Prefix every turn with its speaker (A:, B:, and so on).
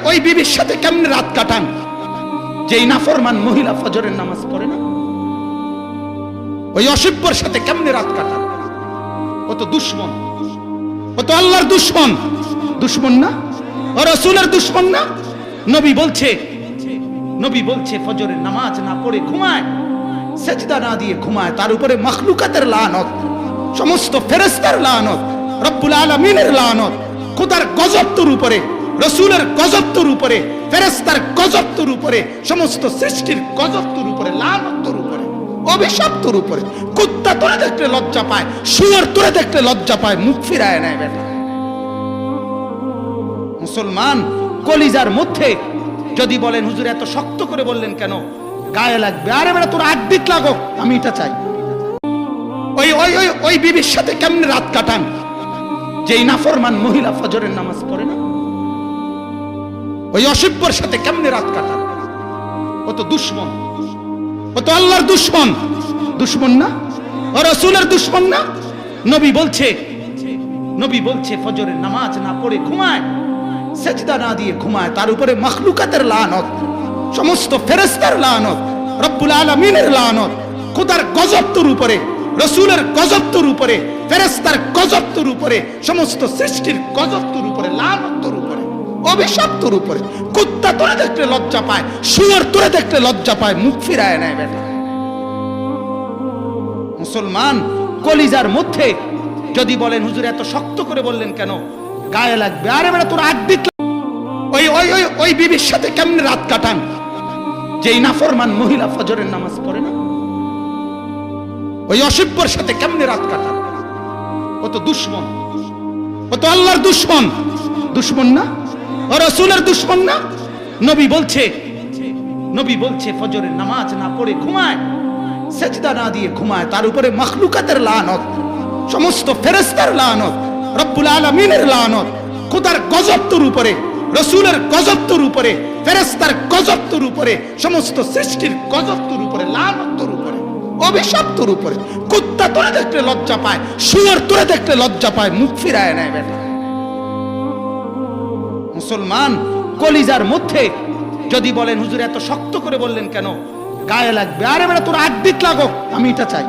A: ওই বিবির সাথে কেমনে রাত কাটান যেই নাফরমান মহিলা ফজরের নামাজ পড়ে না? ওই অসভ্যর সাথে কেমনে রাত কাটান? ও তো দুশমন, ও তো আল্লাহর দুশমন। দুশমন না? ও রাসূলের দুশমন না? নবী বলছে ফজরের নামাজ না পড়ে ঘুমায়, সেজদা না দিয়ে ঘুমায়, তার উপরে মাখলুকাতের লানত, সমস্ত ফেরেশতার লানত, রব্বুল আলামিনের লানত, খোদার গজব তোর উপরে, রাসূলের গজব তোর উপরে, ফেরেশতার গজব তোর উপরে, সমস্ত সৃষ্টির গজব তোর উপরে, লানত তোর উপরে, অভিশাপ তোর উপরে। কুত্তা তোরে দেখলে লজ্জা পায়, শুয়োর তোরে দেখলে লজ্জা পায়, মুখ ফিরায় নেয় বেটা। মুসলমান কলিজার মধ্যে যদি বলেন হুজুর এত শক্ত করে বললেন কেন, গায়ে লাগবে। আরে বেটা তোর আড্ডিত লাগো, আমি এটা চাই। ওই বিবির সাথে কেমনে রাত কাটান যেই নাফরমান মহিলা ফজরের নামাজ পড়ে না? ওই অসভ্যর সাথে কেমনে রাত কাটান? ও তো দুশমন, ও তো আল্লাহর দুশমন। দুশমন না? ও রাসূলের দুশমন না? নবী বলছে ফজরের নামাজ না পড়ে ঘুমায়, সেজদা না দিয়ে ঘুমায়, তার উপরে মাখলুকাতের লানত, সমস্ত ফেরেশতার লানত, রব্বুল আলামিনের লানত, খোদার গজব তোর উপরে, রাসূলের গজব তোর উপরে, ফেরেশতার গজব তোর উপরে, সমস্ত সৃষ্টির গজব তোর উপরে, লানত তোর উপরে, অভিশাপ তোর উপরে। কুত্তা তোরে দেখলে লজ্জা পায়, শুয়োর তোরে দেখলে লজ্জা পায়, মুখ ফিরায় নেয় বেটা। মুসলমান কলিজার মধ্যে যদি বলেন হুজুর এত শক্ত করে বললেন কেন, গায়ে লাগবে। আরে বেটা তোর আড্ডিত ওই বিবির সাথে কেমনে রাত কাটান যেই নাফরমান মহিলা ফজরের নামাজ পড়ে না? ওই অসভ্যর সাথে কেমনে রাত কাটান? ও তো দুশমন, ও তো আল্লাহর দুশমন। দুশমন না? ও রাসূলের দুশমন না? নবী বলছে ফজরের নামাজ না পড়ে ঘুমায়, সেজদা না দিয়ে ঘুমায়, তার উপরে মাখলুকাতের লানত, সমস্ত ফেরেশতার লানত, রব্বুল আলামিনের লানত, খোদার গজব তোর উপরে, রাসূলের গজব তোর উপরে, ফেরেশতার গজব তোর উপরে, সমস্ত সৃষ্টির গজব তোর উপরে, লানত তোর উপরে, অভিশাপ তোর উপরে। কুত্তা তোরে দেখলে লজ্জা পায়, শুয়োর তোরে দেখলে লজ্জা পায়, মুখ ফিরায় নেয় বেটা। মুসলমান কলিজার মধ্যে যদি বলেন হুজুর এত শক্ত করে বললেন কেন, গায়ে লাগবে। আরে বেটা তোর আড্ডিত লাগো, আমি এটা চাই।